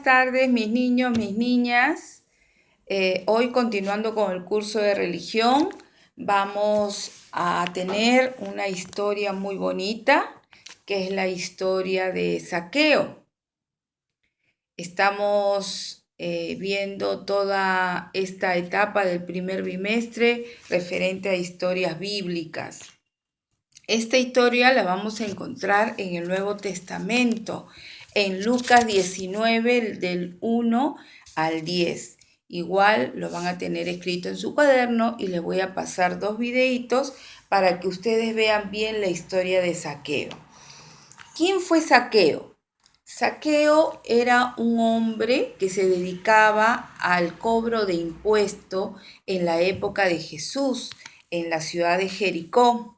tardes, mis niños, mis niñas. Hoy, continuando con el curso de religión, vamos a tener una historia muy bonita, que es la historia de Zaqueo. Estamos viendo toda esta etapa del primer bimestre referente a historias bíblicas. Esta historia la vamos a encontrar en el Nuevo Testamento, en Lucas 19, del 1 al 10. Igual lo van a tener escrito en su cuaderno y les voy a pasar 2 videitos para que ustedes vean bien la historia de Zaqueo. ¿Quién fue Zaqueo? Zaqueo era un hombre que se dedicaba al cobro de impuesto en la época de Jesús, en la ciudad de Jericó.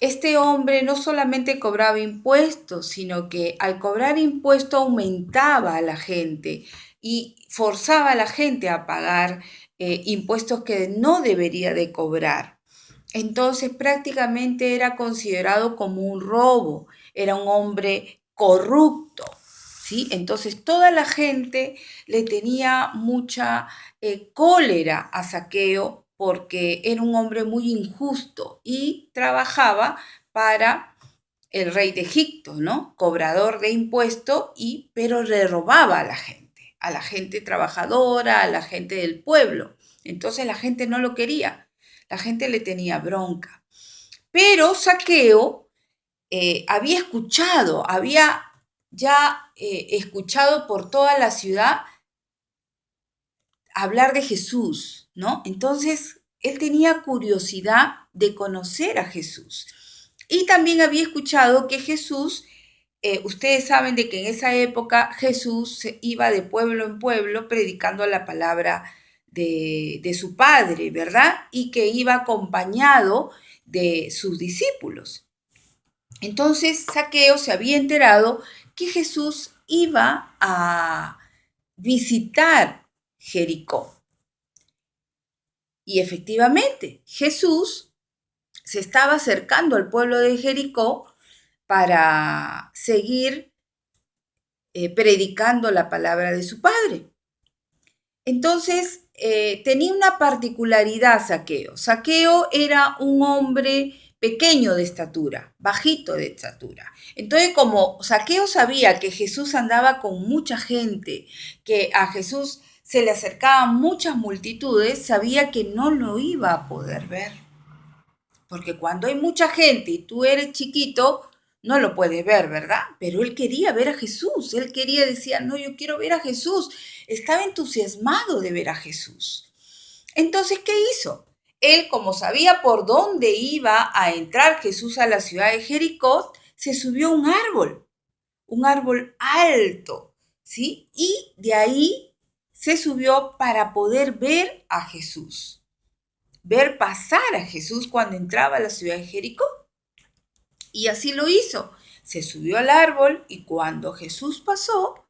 Este hombre no solamente cobraba impuestos, sino que al cobrar impuestos aumentaba a la gente y forzaba a la gente a pagar impuestos que no debería de cobrar. Entonces prácticamente era considerado como un robo, era un hombre corrupto, ¿sí? Entonces toda la gente le tenía mucha cólera a Zaqueo porque era un hombre muy injusto y trabajaba para el rey de Egipto, ¿no? Cobrador de impuestos, pero le robaba a la gente trabajadora, a la gente del pueblo. Entonces la gente no lo quería, la gente le tenía bronca. Pero Zaqueo había ya escuchado por toda la ciudad hablar de Jesús, ¿no? Entonces, él tenía curiosidad de conocer a Jesús. Y también había escuchado que Jesús, ustedes saben de que en esa época Jesús iba de pueblo en pueblo predicando la palabra de su Padre, ¿verdad? Y que iba acompañado de sus discípulos. Entonces, Zaqueo se había enterado que Jesús iba a visitar Jericó. Y efectivamente, Jesús se estaba acercando al pueblo de Jericó para seguir predicando la palabra de su Padre. Entonces, tenía una particularidad Zaqueo. Zaqueo era un hombre pequeño de estatura, bajito de estatura. Entonces, como Zaqueo sabía que Jesús andaba con mucha gente, que a Jesús se le acercaban muchas multitudes, sabía que no lo iba a poder ver. Porque cuando hay mucha gente y tú eres chiquito, no lo puedes ver, ¿verdad? Pero él quería ver a Jesús, él quería, decía, no, yo quiero ver a Jesús. Estaba entusiasmado de ver a Jesús. Entonces, ¿qué hizo? Él, como sabía por dónde iba a entrar Jesús a la ciudad de Jericó, se subió a un árbol alto, ¿sí? Y de ahí se subió para poder ver a Jesús, ver pasar a Jesús cuando entraba a la ciudad de Jericó. Y así lo hizo. Se subió al árbol y cuando Jesús pasó,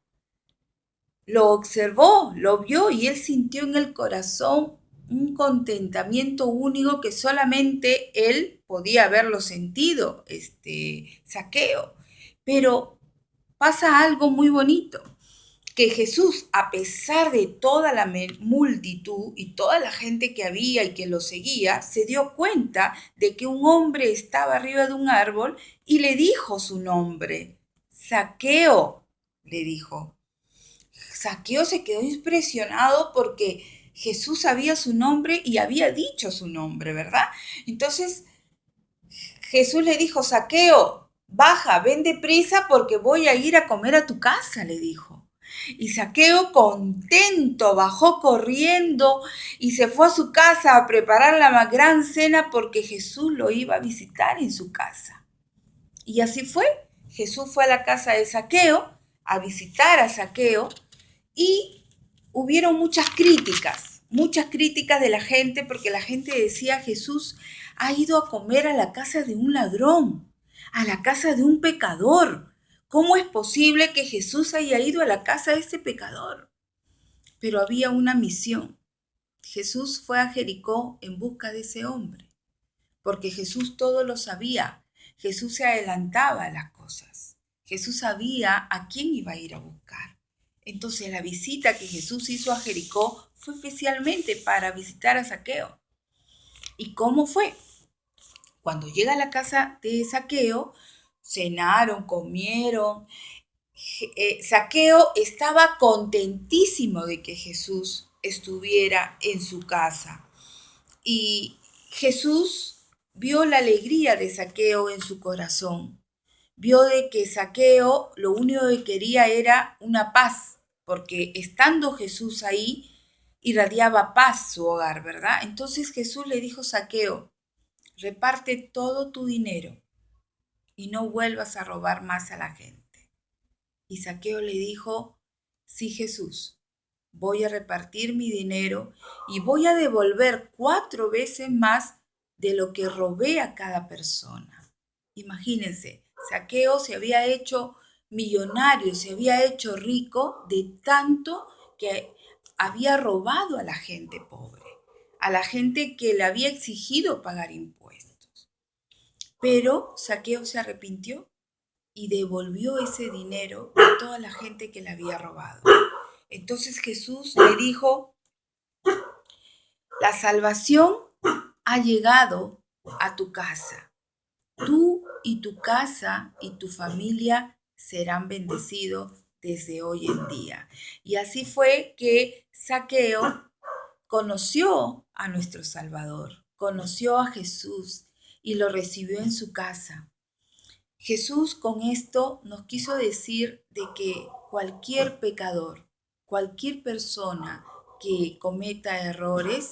lo observó, lo vio y él sintió en el corazón un contentamiento único que solamente él podía haberlo sentido, Zaqueo. Pero pasa algo muy bonito, que Jesús, a pesar de toda la multitud y toda la gente que había y que lo seguía, se dio cuenta de que un hombre estaba arriba de un árbol y le dijo su nombre. Zaqueo, le dijo. Zaqueo se quedó impresionado porque Jesús sabía su nombre y había dicho su nombre, ¿verdad? Entonces Jesús le dijo, Zaqueo, baja, ven deprisa porque voy a ir a comer a tu casa, le dijo. Y Zaqueo, contento, bajó corriendo y se fue a su casa a preparar la gran cena porque Jesús lo iba a visitar en su casa. Y así fue. Jesús fue a la casa de Zaqueo a visitar a Zaqueo y hubieron muchas críticas de la gente porque la gente decía, Jesús ha ido a comer a la casa de un ladrón, a la casa de un pecador. ¿Cómo es posible que Jesús haya ido a la casa de ese pecador? Pero había una misión. Jesús fue a Jericó en busca de ese hombre, porque Jesús todo lo sabía. Jesús se adelantaba a las cosas. Jesús sabía a quién iba a ir a buscar. Entonces la visita que Jesús hizo a Jericó fue especialmente para visitar a Zaqueo. ¿Y cómo fue? Cuando llega a la casa de Zaqueo, cenaron, comieron. Zaqueo estaba contentísimo de que Jesús estuviera en su casa. Y Jesús vio la alegría de Zaqueo en su corazón. Vio de que Zaqueo lo único que quería era una paz, porque estando Jesús ahí, irradiaba paz su hogar, ¿verdad? Entonces Jesús le dijo a Zaqueo, reparte todo tu dinero y no vuelvas a robar más a la gente. Y Zaqueo le dijo, sí, Jesús, voy a repartir mi dinero y voy a devolver 4 veces más de lo que robé a cada persona. Imagínense, Zaqueo se había hecho millonario, se había hecho rico de tanto que había robado a la gente pobre, a la gente que le había exigido pagar impuestos. Pero Zaqueo se arrepintió y devolvió ese dinero a toda la gente que le había robado. Entonces Jesús le dijo, la salvación ha llegado a tu casa. Tú y tu casa y tu familia serán bendecidos desde hoy en día. Y así fue que Zaqueo conoció a nuestro Salvador, conoció a Jesús y lo recibió en su casa. Jesús con esto nos quiso decir de que cualquier pecador, cualquier persona que cometa errores,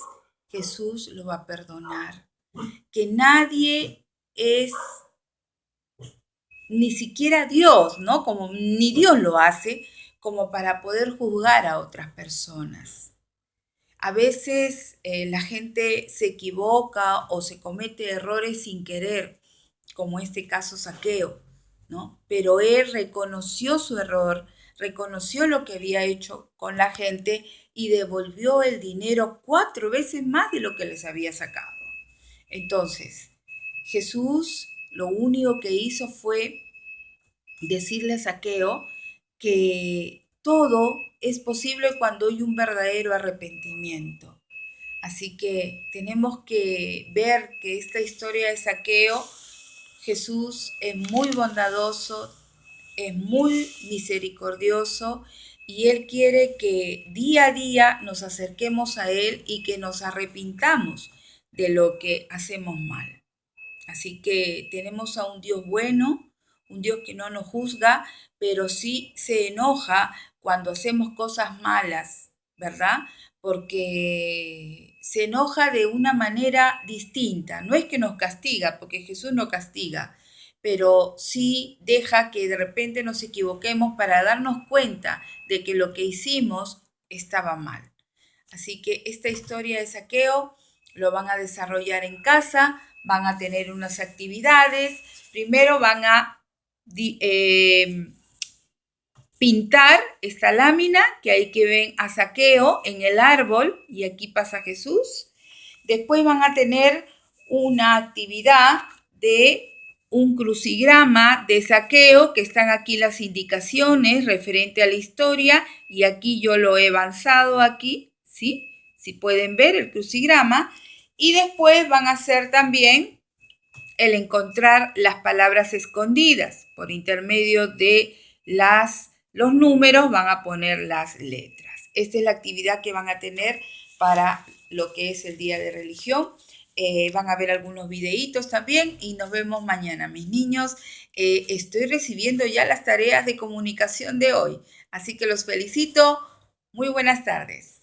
Jesús lo va a perdonar. Que nadie es, ni siquiera Dios, ¿no? Como ni Dios lo hace, como para poder juzgar a otras personas. A veces la gente se equivoca o se comete errores sin querer, como este caso Zaqueo, ¿no? Pero él reconoció su error, reconoció lo que había hecho con la gente y devolvió el dinero 4 veces más de lo que les había sacado. Entonces, Jesús lo único que hizo fue decirle a Zaqueo que todo es posible cuando hay un verdadero arrepentimiento. Así que tenemos que ver que esta historia de Zaqueo, Jesús es muy bondadoso, es muy misericordioso y Él quiere que día a día nos acerquemos a Él y que nos arrepintamos de lo que hacemos mal. Así que tenemos a un Dios bueno, un Dios que no nos juzga, pero sí se enoja cuando hacemos cosas malas, ¿verdad? Porque se enoja de una manera distinta. No es que nos castiga, porque Jesús no castiga, pero sí deja que de repente nos equivoquemos para darnos cuenta de que lo que hicimos estaba mal. Así que esta historia de Zaqueo lo van a desarrollar en casa, van a tener unas actividades. Primero van a pintar esta lámina, que ahí que ven a Zaqueo en el árbol, y aquí pasa Jesús. Después van a tener una actividad de un crucigrama de Zaqueo, que están aquí las indicaciones referente a la historia, y aquí yo lo he avanzado aquí, ¿sí? Si pueden ver el crucigrama. Y después van a hacer también el encontrar las palabras escondidas. Por intermedio de los números van a poner las letras. Esta es la actividad que van a tener para lo que es el día de religión. Van a ver algunos videitos también y nos vemos mañana, mis niños. Estoy recibiendo ya las tareas de comunicación de hoy, así que los felicito. Muy buenas tardes.